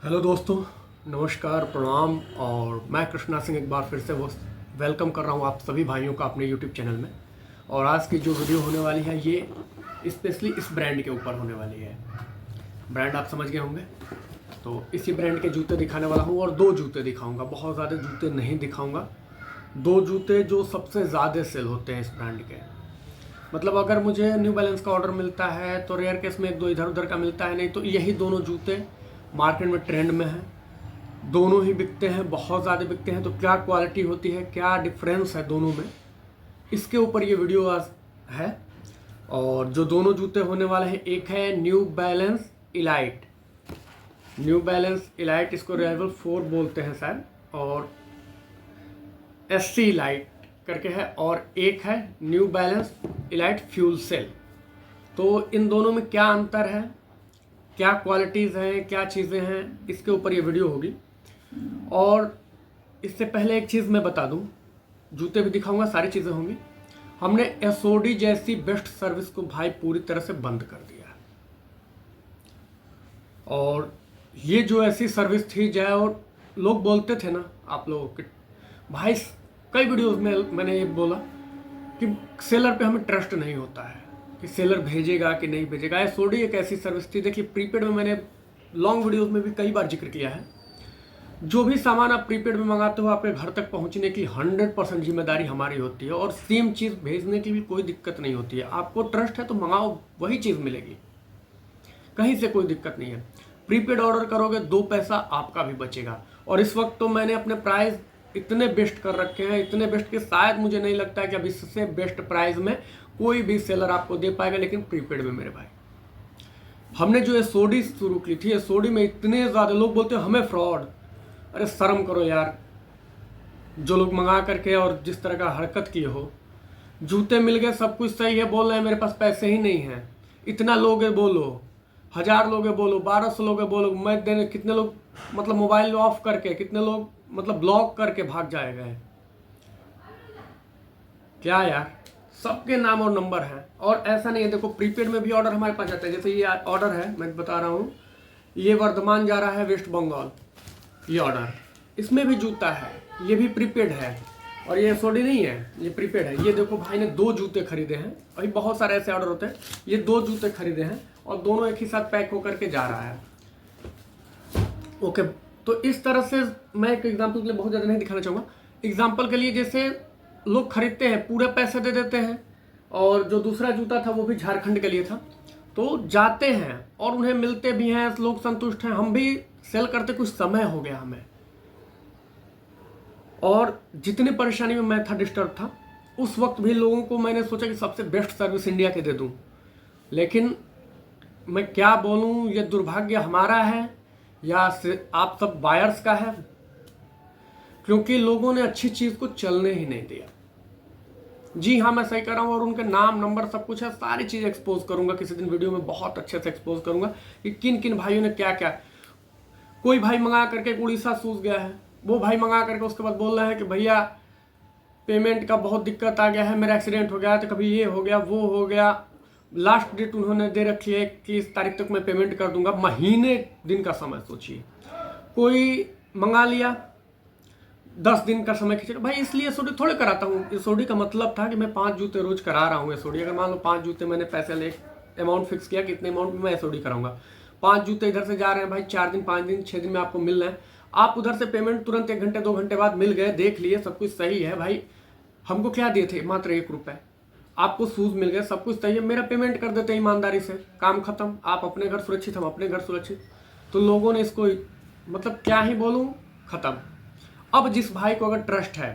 Hello दोस्तों, नमस्कार, प्रणाम। और मैं कृष्णा सिंह एक बार फिर से वो वेलकम कर रहा हूँ आप सभी भाइयों का अपने यूट्यूब चैनल में। और आज की जो वीडियो होने वाली है ये स्पेशली इस ब्रांड के ऊपर होने वाली है। ब्रांड आप समझ गए होंगे। तो इसी ब्रांड के जूते दिखाने वाला हूँ और दो जूते दिखाऊंगा, बहुत ज़्यादा जूते नहीं दिखाऊंगा। दो जूते जो सबसे ज़्यादा सेल होते हैं इस ब्रांड के। मतलब अगर मुझे न्यू बैलेंस का ऑर्डर मिलता है तो रेयर केस में एक दो इधर उधर का मिलता है, नहीं तो यही दोनों जूते मार्केट में ट्रेंड में हैं। दोनों ही बिकते हैं, बहुत ज़्यादा बिकते हैं। तो क्या क्वालिटी होती है, क्या डिफरेंस है दोनों में, इसके ऊपर ये वीडियो आज है। और जो दोनों जूते होने वाले हैं, एक है new balance elite. New balance elite, इसको रेवल 4 बोलते हैं शायद, और SC इलाइट करके है, और एक है new balance elite fuel cell. तो इन दोनों में क्या अंतर है, क्या क्वालिटीज़ हैं, क्या चीज़ें हैं, इसके ऊपर ये वीडियो होगी। और इससे पहले एक चीज़ मैं बता दूं, जूते भी दिखाऊंगा, सारी चीज़ें होंगी। हमने SOD जैसी बेस्ट सर्विस को भाई पूरी तरह से बंद कर दिया है। और ये जो ऐसी सर्विस थी जाए, और लोग बोलते थे ना आप लोगों के भाई, कई वीडियोस में मैंने ये बोला कि सेलर पे हमें ट्रस्ट नहीं होता है कि सेलर भेजेगा कि नहीं भेजेगा। SOD एक ऐसी सर्विस थी, देखिए प्रीपेड में मैंने लॉन्ग वीडियोस में भी कई बार जिक्र किया है। जो भी सामान आप प्रीपेड में मंगाते हो, आपके घर तक पहुंचने की 100% जिम्मेदारी हमारी होती है, और सेम चीज़ भेजने की भी कोई दिक्कत नहीं होती है। आपको ट्रस्ट है तो मंगाओ, वही चीज़ मिलेगी, कहीं से कोई दिक्कत नहीं है। प्रीपेड ऑर्डर करोगे 2 पैसा आपका भी बचेगा। और इस वक्त तो मैंने अपने प्राइस इतने बेस्ट कर रखे हैं, इतने बेस्ट कि शायद मुझे नहीं लगता है कि अब इससे बेस्ट प्राइस में कोई भी सेलर आपको दे पाएगा। लेकिन प्रीपेड में मेरे भाई, हमने जो SOD शुरू की थी, SOD में इतने ज़्यादा लोग बोलते हैं हमें फ्रॉड। अरे शर्म करो यार, जो लोग मंगा करके और जिस तरह का हरकत किए हो। जूते मिल गए, सब कुछ सही है, बोल रहे हैं मेरे पास पैसे ही नहीं हैं। इतना लोग है बोलो, 1000 लोग है बोलो, 1200 लोग है बोलो, मैं देने कितने लोग मतलब मोबाइल ऑफ करके, कितने लोग मतलब ब्लॉक करके भाग जाएगा। क्या यार, सबके नाम और नंबर हैं। और ऐसा नहीं है, देखो प्रीपेड में भी ऑर्डर हमारे पास जाता है। जैसे ये ऑर्डर है, मैं बता रहा हूँ, ये वर्धमान जा रहा है वेस्ट बंगाल, ये ऑर्डर, इसमें भी जूता है, ये भी प्रीपेड है। और ये SOD नहीं है, ये प्रीपेड है। ये देखो भाई ने 2 जूते खरीदे हैं, अभी बहुत सारे ऐसे ऑर्डर होते हैं। ये 2 जूते खरीदे हैं और दोनों एक ही साथ पैक होकर के जा रहा है। ओके, तो इस तरह से मैं एक एग्जाम्पल के लिए बहुत ज़्यादा नहीं दिखाना चाहूँगा। एग्जाम्पल के लिए, जैसे लोग खरीदते हैं, पूरे पैसे दे देते हैं, और जो दूसरा जूता था वो भी झारखंड के लिए था, तो जाते हैं और उन्हें मिलते भी हैं, लोग संतुष्ट हैं। हम भी सेल करते कुछ समय हो गया हमें, और जितनी परेशानी में मैं था, डिस्टर्ब था, उस वक्त भी लोगों को मैंने सोचा कि सबसे बेस्ट सर्विस इंडिया के दे दूं। लेकिन मैं क्या बोलूं, ये दुर्भाग्य हमारा है या आप सब बायर्स का है, क्योंकि लोगों ने अच्छी चीज़ को चलने ही नहीं दिया। जी हाँ, मैं सही कर रहा हूँ। और उनके नाम नंबर सब कुछ है, सारी चीज़ एक्सपोज करूंगा किसी दिन वीडियो में, बहुत अच्छे से एक्सपोज करूंगा कि किन किन भाइयों ने क्या क्या। कोई भाई मंगा करके उड़ीसा सूझ गया है, वो भाई मंगा करके उसके बाद बोल रहे हैं कि भैया पेमेंट का बहुत दिक्कत आ गया है, मेरा एक्सीडेंट हो गया, तो कभी ये हो गया वो हो गया। लास्ट डेट उन्होंने दे रखी है कि इस तारीख तक मैं पेमेंट कर दूंगा, महीने दिन का समय सोचिए। कोई मंगा लिया, 10 दिन का समय खींचेगा भाई। इसलिए SOD थोड़े कराता हूँ। SOD का मतलब था कि मैं 5 जूते रोज करा रहा हूँ SOD। अगर मान लो 5 जूते मैंने पैसे ले अमाउंट फिक्स किया कि इतने अमाउंट में मैं SOD कराऊंगा, 5 जूते इधर से जा रहे हैं भाई, 4 दिन 5 दिन 6 दिन में आपको मिल रहे हैं। आप उधर से पेमेंट तुरंत 1 घंटे 2 घंटे बाद मिल गए, देख लिए सब कुछ सही है भाई। हमको क्या दिए थे, मात्र 1 रुपये, आपको शूज मिल गए, सब कुछ सही है, मेरा पेमेंट कर देते ईमानदारी से, काम खत्म, आप अपने घर सुरक्षित, हम अपने घर सुरक्षित। तो लोगों ने इसको मतलब क्या ही बोलूं, खत्म। अब जिस भाई को अगर ट्रस्ट है,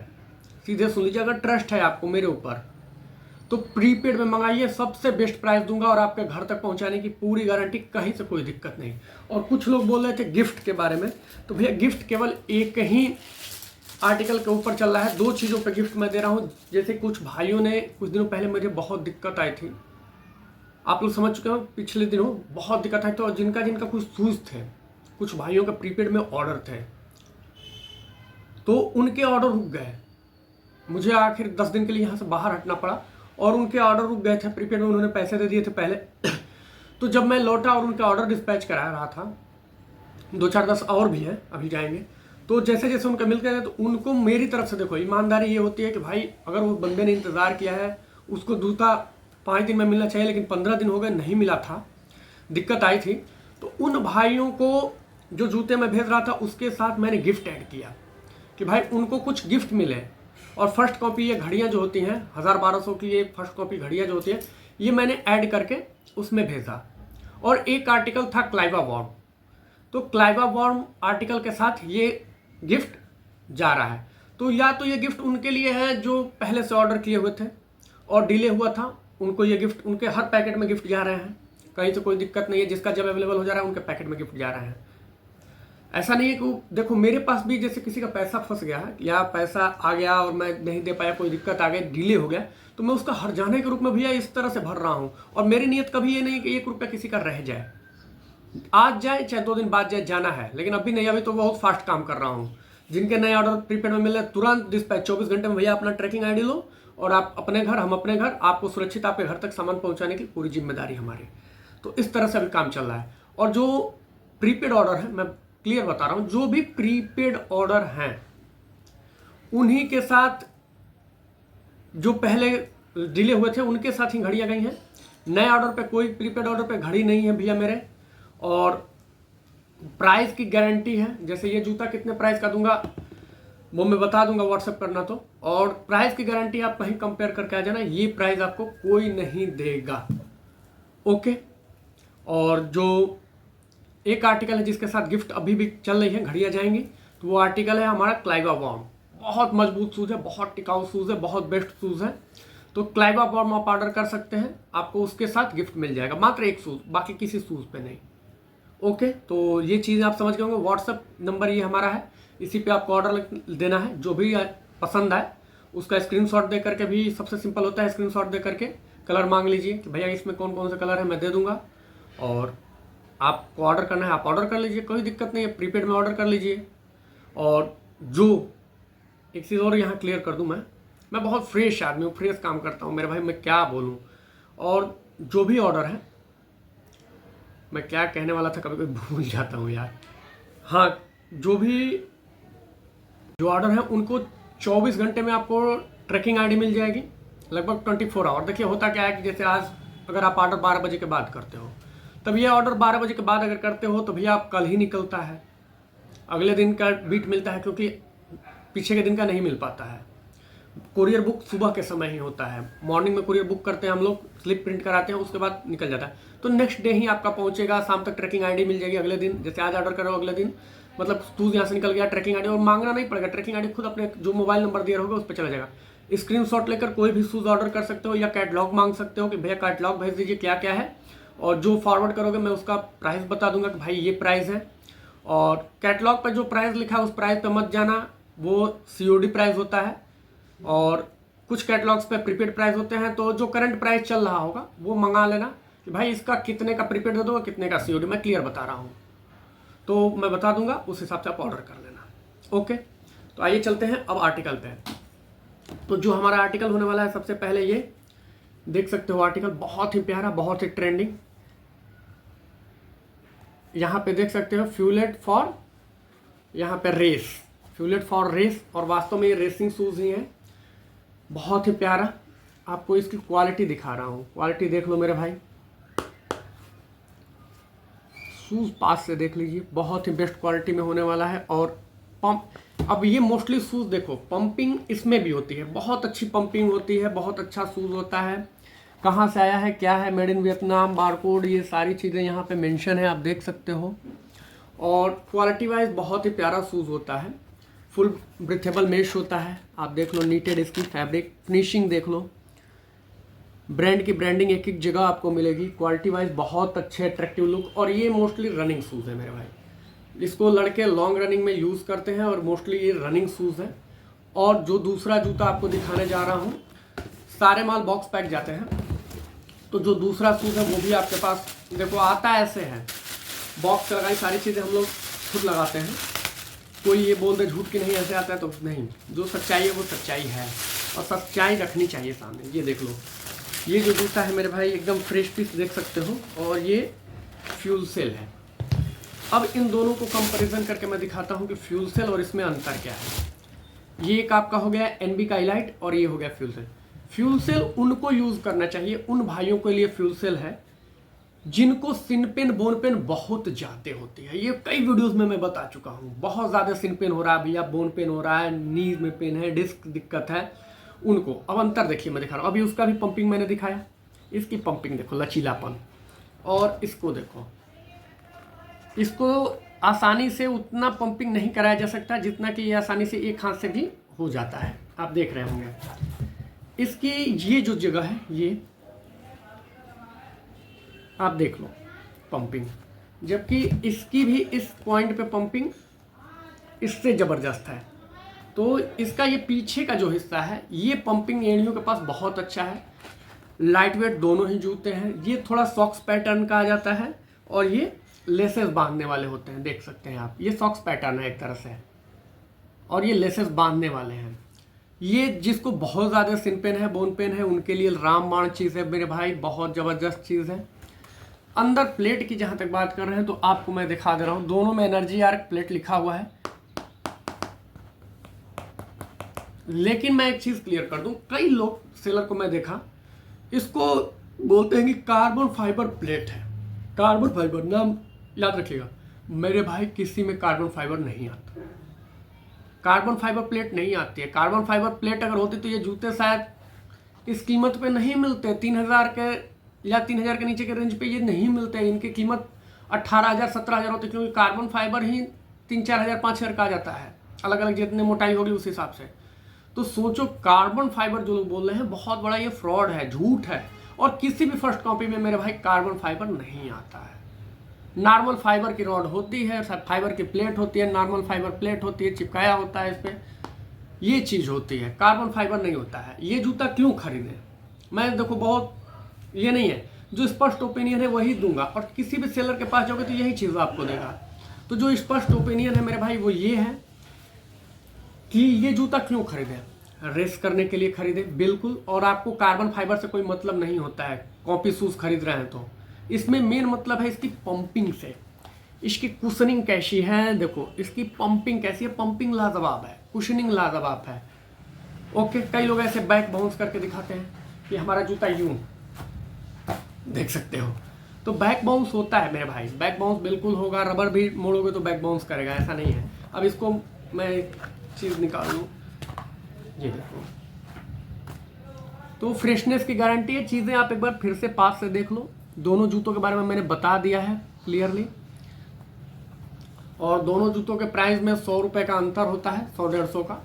सीधे सुन लीजिए, अगर ट्रस्ट है आपको मेरे ऊपर, तो प्रीपेड में मंगाइए, सबसे बेस्ट प्राइस दूंगा और आपके घर तक पहुंचाने की पूरी गारंटी, कहीं से कोई दिक्कत नहीं। और कुछ लोग बोल रहे थे गिफ्ट के बारे में, तो भैया गिफ्ट केवल एक ही आर्टिकल के ऊपर चल रहा है, 2 चीज़ों पे गिफ्ट मैं दे रहा हूँ। जैसे कुछ भाइयों ने कुछ दिनों पहले, मुझे बहुत दिक्कत आई थी, आप लोग समझ चुके हो, पिछले दिनों बहुत दिक्कत आई थी। और जिनका जिनका कुछ शूज़ थे, कुछ भाइयों का प्रीपेड में ऑर्डर थे, तो उनके ऑर्डर रुक गए। मुझे आखिर 10 दिन के लिए यहाँ से बाहर हटना पड़ा, और उनके ऑर्डर रुक गए थे प्रीपेड में, उन्होंने पैसे दे दिए थे पहले। तो जब मैं लौटा और उनका ऑर्डर डिस्पैच करा रहा था, 2-4-10 और भी हैं, अभी जाएंगे। तो जैसे जैसे उनका मिल गया तो उनको मेरी तरफ से देखो ईमानदारी ये होती है कि भाई अगर वो बंदे ने इंतज़ार किया है, उसको जूता 5 दिन में मिलना चाहिए, लेकिन 15 दिन हो गए नहीं मिला था, दिक्कत आई थी, तो उन भाइयों को जो जूते मैं भेज रहा था उसके साथ मैंने गिफ्ट ऐड किया कि भाई उनको कुछ गिफ्ट मिले। और फर्स्ट कॉपी ये घड़ियाँ जो होती हैं 1000-1200 की, ये फर्स्ट कॉपी घड़ियाँ जो होती है ये मैंने ऐड करके उसमें भेजा। और एक आर्टिकल था क्लाइवा वॉर्म, तो क्लाइवा वॉर्म आर्टिकल के साथ ये गिफ्ट जा रहा है। तो या तो ये गिफ्ट उनके लिए है जो पहले से ऑर्डर किए हुए थे और डिले हुआ था, उनको ये गिफ्ट, उनके हर पैकेट में गिफ्ट जा रहे हैं, कहीं से कोई दिक्कत नहीं है, जिसका जब अवेलेबल हो जा रहा है उनके पैकेट में गिफ्ट जा रहा है। ऐसा नहीं है कि देखो मेरे पास भी जैसे किसी का पैसा फंस गया या पैसा आ गया और मैं नहीं दे पाया, कोई दिक्कत आ गई, डिले हो गया, तो मैं उसका हर जाने के रूप में भैया इस तरह से भर रहा हूँ। और मेरी नीयत कभी ये नहीं कि 1 रुपया किसी का रह जाए, आज जाए चाहे 2 दिन बाद जाए, जाना है। लेकिन अभी नहीं, अभी तो बहुत फास्ट काम कर रहा हूँ। जिनके नए ऑर्डर प्रीपेड में मिल रहे तुरंत डिस्पैच 24 घंटे में भैया अपना ट्रैकिंग आईडी लो और आप अपने घर, हम अपने घर, आपको सुरक्षित आपके घर तक सामान पहुंचाने की पूरी जिम्मेदारी हमारी। तो इस तरह से अभी काम चल रहा है। और जो प्रीपेड ऑर्डर है, मैं क्लियर बता रहा हूँ, जो भी प्रीपेड ऑर्डर हैं उन्हीं के साथ, जो पहले डिले हुए थे उनके साथ ही घड़ियाँ गई हैं। नए ऑर्डर पे कोई प्रीपेड ऑर्डर पे घड़ी नहीं है भैया मेरे। और प्राइस की गारंटी है, जैसे ये जूता कितने प्राइस का दूंगा वो मैं बता दूंगा, व्हाट्सएप करना तो। और प्राइस की गारंटी आप कहीं कंपेयर करके आ जाना, ये प्राइस आपको कोई नहीं देगा, ओके। और जो एक आर्टिकल है जिसके साथ गिफ्ट अभी भी चल रही है, घड़ियाँ जाएंगी, तो वो आर्टिकल है हमारा क्लाइवा वॉर्म। बहुत मजबूत शूज़ है, बहुत टिकाऊ शूज़ है, बहुत बेस्ट शूज़ है। तो क्लाइवा वॉर्म आप ऑर्डर कर सकते हैं, आपको उसके साथ गिफ्ट मिल जाएगा, मात्र एक शूज़, बाकी किसी शूज़ पे नहीं, ओके। तो ये चीज़ आप समझ गए होंगे। व्हाट्सएप नंबर ये हमारा है, इसी पे आपको ऑर्डर देना है। जो भी पसंद आए उसका स्क्रीनशॉट दे करके भी, सबसे सिंपल होता है, स्क्रीनशॉट दे करके कलर मांग लीजिए कि भैया इसमें कौन कौन से कलर है, मैं दे दूंगा। और आपको ऑर्डर करना है आप ऑर्डर कर लीजिए, कोई दिक्कत नहीं है, प्रीपेड में ऑर्डर कर लीजिए। और जो एक चीज़ और यहाँ क्लियर कर दूँ, मैं बहुत फ्रेश आदमी हूँ, फ्रेश काम करता हूँ मेरे भाई, मैं क्या बोलूँ। और जो भी ऑर्डर है, मैं क्या कहने वाला था कभी कभी भूल जाता हूँ यार। हाँ, जो ऑर्डर है उनको 24 घंटे में आपको ट्रैकिंग आईडी मिल जाएगी, लगभग 24 आवर। देखिए होता क्या है कि जैसे आज अगर आप ऑर्डर 12 बजे के बाद करते हो, तब ये ऑर्डर 12 बजे के बाद अगर करते हो तो भैया आप कल ही निकलता है, अगले दिन का बीट मिलता है, क्योंकि पीछे के दिन का नहीं मिल पाता है। कुरियर बुक सुबह के समय ही होता है, मॉर्निंग में कुरियर बुक करते हैं हम लोग, स्लिप प्रिंट कराते हैं, उसके बाद निकल जाता है। तो नेक्स्ट डे ही आपका पहुंचेगा, शाम तक ट्रैकिंग आईडी मिल जाएगी। अगले दिन जैसे आज ऑर्डर करो, अगले दिन मतलब शूज़ यहाँ से निकल गया, ट्रैकिंग आईडी और मांगना नहीं पड़ेगा, ट्रैकिंग आईडी खुद अपने जो मोबाइल नंबर दिया होगा उस पर चला जाएगा। स्क्रीनशॉट लेकर कोई भी शूज़ ऑर्डर कर सकते हो, या कैटलॉग मांग सकते हो कि भैया कैटलॉग भेज दीजिए क्या क्या है, और जो फॉरवर्ड करोगे मैं उसका प्राइस बता दूंगा कि भाई ये प्राइस है। और कैटलॉग पर जो प्राइस लिखा है उस प्राइस पे मत जाना, वो COD प्राइस होता है। और कुछ कैटलॉग्स पे प्रीपेड प्राइस होते हैं, तो जो करंट प्राइस चल रहा होगा वो मंगा लेना कि भाई इसका कितने का प्रीपेड दे दो, कितने का COD, मैं क्लियर बता रहा हूँ तो मैं बता दूंगा, उस हिसाब से आप ऑर्डर कर लेना, ओके। तो आइए चलते हैं अब आर्टिकल पे। तो जो हमारा आर्टिकल होने वाला है, सबसे पहले ये देख सकते हो आर्टिकल, बहुत ही प्यारा, बहुत ही ट्रेंडिंग। यहाँ पे देख सकते हो फ्यूलेट फॉर, यहाँ पे रेस, फ्यूलेट फॉर रेस, और वास्तव में ये रेसिंग शूज़ ही हैं। बहुत ही प्यारा, आपको इसकी क्वालिटी दिखा रहा हूँ, क्वालिटी देख लो मेरे भाई, शूज़ पास से देख लीजिए, बहुत ही बेस्ट क्वालिटी में होने वाला है। और पंप, अब ये मोस्टली शूज़ देखो पंपिंग इसमें भी होती है, बहुत अच्छी पंपिंग होती है, बहुत अच्छा शूज़ होता है। कहाँ से आया है, क्या है, मेड इन वियतनाम, बारकोड, ये सारी चीज़ें यहाँ पे मेंशन है, आप देख सकते हो। और क्वालिटी वाइज बहुत ही प्यारा शूज़ होता है, फुल ब्रीथेबल मेश होता है, आप देख लो, नीटेड इसकी फैब्रिक फिनिशिंग देख लो, ब्रांड की ब्रांडिंग एक एक जगह आपको मिलेगी। क्वालिटी वाइज बहुत अच्छे अट्रैक्टिव लुक, और ये मोस्टली रनिंग शूज़ है मेरे भाई, इसको लड़के लॉन्ग रनिंग में यूज़ करते हैं, और मोस्टली ये रनिंग शूज़ है। और जो दूसरा जूता आपको दिखाने जा रहा हूँ, सारे माल बॉक्स पैक जाते हैं, तो जो दूसरा शूज़ है वो भी आपके पास देखो आता ऐसे है, बॉक्स लगाई, सारी चीज़ें हम लोग खुद लगाते हैं। कोई ये बोल दे झूठ कि नहीं ऐसे आता है, तो नहीं, जो सच्चाई है वो सच्चाई है, और सच्चाई रखनी चाहिए सामने। ये देख लो, ये जो जूता है मेरे भाई एकदम फ्रेश पीस देख सकते हो, और ये फ्यूल सेल है, अब इन दोनों को कंपैरिजन करके मैं दिखाता हूँ कि फ्यूल सेल और इसमें अंतर क्या है। ये एक आपका हो गया NB का हाईलाइट और ये हो गया फ्यूल सेल। फ्यूल सेल उनको यूज़ करना चाहिए, उन भाइयों के लिए फ्यूल सेल है जिनको सिन पेन बोन पेन बहुत ज़्यादा होती है। ये कई वीडियोस में मैं बता चुका हूँ, बहुत ज़्यादा सिन पेन हो रहा है भैया, बोन पेन हो रहा है, नीज में पेन है, डिस्क दिक्कत है, उनको अब अंतर देखिए मैं दिखा रहा हूँ। अभी उसका भी पंपिंग मैंने दिखाया, इसकी पंपिंग देखो, लचीलापन, और इसको देखो, इसको आसानी से उतना पंपिंग नहीं कराया जा सकता जितना कि ये आसानी से एक हाथ से भी हो जाता है। आप देख रहे होंगे इसकी ये जो जगह है, ये आप देख लो पंपिंग, जबकि इसकी भी इस पॉइंट पे पंपिंग इससे ज़बरदस्त है। तो इसका ये पीछे का जो हिस्सा है, ये पंपिंग एड़ियों के पास बहुत अच्छा है। लाइट वेट दोनों ही जूते हैं। ये थोड़ा सॉक्स पैटर्न का आ जाता है और ये लेसेस बांधने वाले होते हैं, देख सकते हैं आप, ये सॉक्स पैटर्न है एक तरह से, और ये लेसेस बांधने वाले हैं। ये जिसको बहुत ज़्यादा सिन पेन है, बोन पेन है, उनके लिए रामबाण चीज़ है मेरे भाई, बहुत ज़बरदस्त चीज़ है। अंदर प्लेट की जहाँ तक बात कर रहे हैं तो आपको मैं दिखा दे रहा हूँ, दोनों में एनर्जी आर्क प्लेट लिखा हुआ है। लेकिन मैं एक चीज़ क्लियर कर दूँ, कई लोग सेलर को मैं देखा, इसको बोलते हैं कि कार्बन फाइबर प्लेट है। कार्बन फाइबर नाम याद रखिएगा मेरे भाई, किसी में कार्बन फाइबर नहीं आता, कार्बन फाइबर प्लेट नहीं आती है। कार्बन फाइबर प्लेट अगर होती तो ये जूते शायद इस कीमत पे नहीं मिलते, 3000 के या 3000 के नीचे के रेंज पे ये नहीं मिलते हैं। इनकी कीमत 18,000 17,000 होती है, क्योंकि कार्बन फाइबर ही 3-4 5 हज़ार का आ जाता है, अलग अलग जितने मोटाई होगी उस हिसाब से। तो सोचो, कार्बन फाइबर जो लोग बोल रहे हैं बहुत बड़ा ये फ्रॉड है, झूठ है, और किसी भी फर्स्ट कॉपी में मेरे भाई कार्बन फाइबर नहीं आता है। नॉर्मल फाइबर की रॉड होती है, फाइबर की प्लेट होती है, नॉर्मल फाइबर प्लेट होती है, चिपकाया होता है इस पर, ये चीज़ होती है, कार्बन फाइबर नहीं होता है। ये जूता क्यों खरीदें, मैं देखो बहुत ये नहीं है, जो स्पष्ट ओपिनियन है वही दूंगा, और किसी भी सेलर के पास जाओगे तो यही चीज़ आपको देगा। तो जो स्पष्ट ओपिनियन है मेरे भाई वो ये है कि ये जूता क्यों खरीदें, रेस करने के लिए खरीदें बिल्कुल, और आपको कार्बन फाइबर से कोई मतलब नहीं होता है। कॉपी शूज़ खरीद रहे हैं तो इसमें मेन मतलब है इसकी पंपिंग से, इसकी कुशनिंग कैसी है, देखो इसकी पंपिंग कैसी है, पंपिंग लाजवाब है, कुशनिंग लाजवाब है। ओके, कई लोग ऐसे बैक बाउंस करके दिखाते हैं कि हमारा जूता यूं, देख सकते हो, तो बैक बाउंस होता है मेरे भाई, बैक बाउंस बिल्कुल होगा, रबर भी मोड़ोगे तो बैक बाउंस करेगा, ऐसा नहीं है। अब इसको मैं एक चीज़ निकाल लूँ, ये देखो, तो फ्रेशनेस की गारंटी है। चीज़ें आप एक बार फिर से पास से देख लो, दोनों जूतों के बारे में मैंने बता दिया है क्लियरली, और दोनों जूतों के प्राइस में 100 रुपये का अंतर होता है, 100-150 का।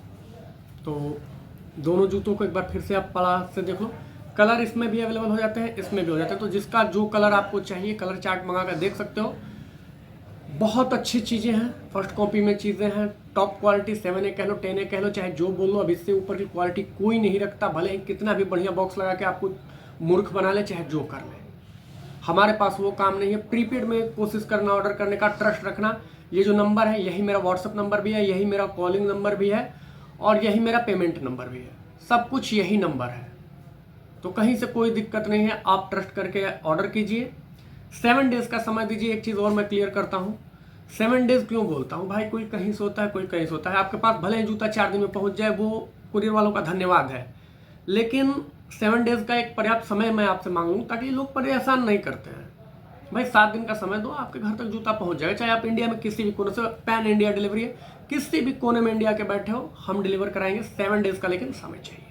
तो दोनों जूतों को एक बार फिर से आप पास से देख लो। कलर इसमें भी अवेलेबल हो जाते हैं, इसमें भी हो जाते हैं, तो जिसका जो कलर आपको चाहिए कलर चार्ट मंगा कर देख सकते हो। बहुत अच्छी चीज़ें हैं, फर्स्ट कॉपी में चीज़ें हैं, टॉप क्वालिटी, 7A कह लो, 10A कह लो, चाहे जो बोल लो, अब इससे ऊपर की क्वालिटी कोई नहीं रखता। भले ही कितना भी बढ़िया बॉक्स लगा के आपको मूर्ख बना ले, चाहे जो कर ले, हमारे पास वो काम नहीं है। प्रीपेड में कोशिश करना, ऑर्डर करने का ट्रस्ट रखना। ये जो नंबर है यही मेरा व्हाट्सअप नंबर भी है, यही मेरा कॉलिंग नंबर भी है, और यही मेरा पेमेंट नंबर भी है, सब कुछ यही नंबर है, तो कहीं से कोई दिक्कत नहीं है। आप ट्रस्ट करके ऑर्डर कीजिए, 7 डेज़ का समय दीजिए। एक चीज़ और मैं क्लियर करता हूँ, 7 डेज़ क्यों बोलता हूँ भाई, कोई कहीं से होता है, कोई कहीं से होता है। आपके पास भले ही जूता 4 दिन में पहुँच जाए, वो कुरियर वालों का धन्यवाद है, लेकिन 7 डेज़ का एक पर्याप्त समय मैं आपसे मांगूँ, ताकि लोग परेशान नहीं करते हैं। भाई 7 दिन का समय दो, आपके घर तक जूता पहुंच जाएगा, चाहे आप इंडिया में किसी भी कोने से, पैन इंडिया डिलीवरी है, किसी भी कोने में इंडिया के बैठे हो, हम डिलीवर कराएंगे। 7 डेज़ का लेकिन समय चाहिए।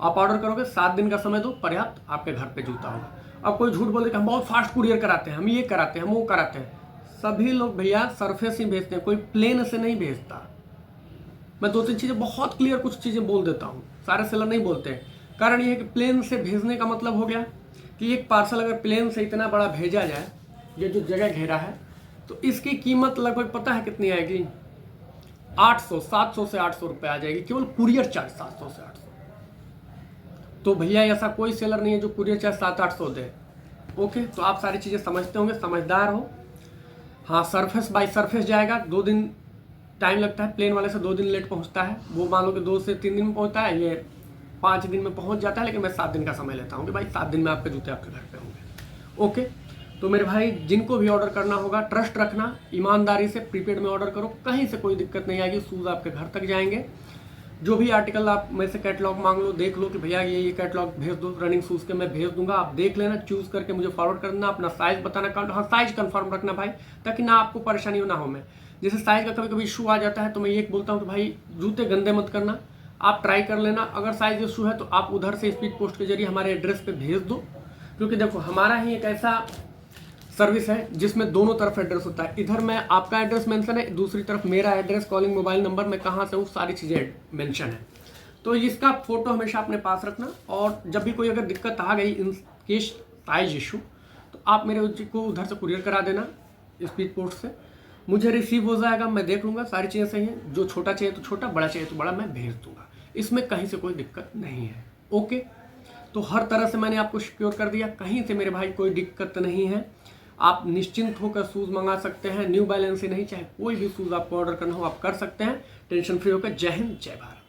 आप ऑर्डर करोगे, 7 दिन का समय दो, पर्याप्त, आपके घर पे जूता होगा। अब कोई झूठ बोले कि हम बहुत फास्ट कुरियर कराते हैं, हम ये कराते हैं, हम वो कराते हैं, सभी लोग भैया सरफेस ही भेजते हैं, कोई प्लेन से नहीं भेजता। मैं 2-3 चीज़ें बहुत क्लियर, कुछ चीज़ें बोल देता हूँ, सारे सेलर नहीं बोलते हैं। कारण ये है कि प्लेन से भेजने का मतलब हो गया कि एक पार्सल अगर प्लेन से इतना बड़ा भेजा जाए, ये जो जगह घेरा है, तो इसकी कीमत लगभग पता है कितनी आएगी, 800, 700 से 800 रुपये आ जाएगी, केवल कुरियर चार्ज 700 से 800। तो भैया ऐसा कोई सेलर नहीं है जो कुरियर चार्ज 700-800 दे। ओके, तो आप सारी चीज़ें समझते होंगे, समझदार हो। हाँ, सरफेस बाई सरफेस जाएगा, 2 दिन टाइम लगता है, प्लेन वाले से 2 दिन लेट पहुँचता है, वो मान लो कि 2 से 3 दिन में पहुँचता है, ये 5 दिन में पहुँच जाता है, लेकिन मैं 7 दिन का समय लेता हूँ कि भाई 7 दिन में आपके जूते आपके घर पे होंगे। ओके, तो मेरे भाई जिनको भी ऑर्डर करना होगा ट्रस्ट रखना, ईमानदारी से प्रीपेड में ऑर्डर करो, कहीं से कोई दिक्कत नहीं आएगी, शूज़ आपके घर तक जाएंगे। जो भी आर्टिकल आप में से कैटलॉग मांग लो, देख लो कि भैया ये कैटलॉग भेज दो रनिंग शूज़ के, मैं भेज दूंगा, आप देख लेना, चूज़ करके मुझे फॉरवर्ड कर देना, अपना साइज़ बताना, हाँ साइज़ कंफर्म रखना भाई, ताकि ना आपको परेशानी ना हो। मैं जैसे साइज़ का कभी कभी इशू आ जाता है तो मैं ये बोलता हूँ कि भाई जूते गंदे मत करना, आप ट्राई कर लेना, अगर साइज़ इशू है तो आप उधर से स्पीड पोस्ट के जरिए हमारे एड्रेस पर भेज दो, क्योंकि देखो हमारा ही एक ऐसा सर्विस है जिसमें दोनों तरफ एड्रेस होता है। इधर में आपका एड्रेस मेंशन है, दूसरी तरफ मेरा एड्रेस, कॉलिंग, मोबाइल नंबर, मैं कहाँ से हूँ, सारी चीज़ें मेंशन है। तो इसका फोटो हमेशा अपने पास रखना, और जब भी कोई अगर दिक्कत आ गई इन केस साइज इशू, तो आप मेरे को उधर से कुरियर करा देना स्पीड पोस्ट से, मुझे रिसीव हो जाएगा, मैं देख लूँगा सारी चीज़ें सही हैं, जो छोटा चाहिए तो छोटा, बड़ा चाहिए तो बड़ा, मैं भेज दूँगा, इसमें कहीं से कोई दिक्कत नहीं है। ओके, तो हर तरह से मैंने आपको सिक्योर कर दिया, कहीं से मेरे भाई कोई दिक्कत नहीं है, आप निश्चिंत होकर शूज़ मंगा सकते हैं। न्यू बैलेंस ही नहीं, चाहे कोई भी शूज़ आपको ऑर्डर करना हो आप कर सकते हैं, टेंशन फ्री होकर। जय हिंद, जय भारत।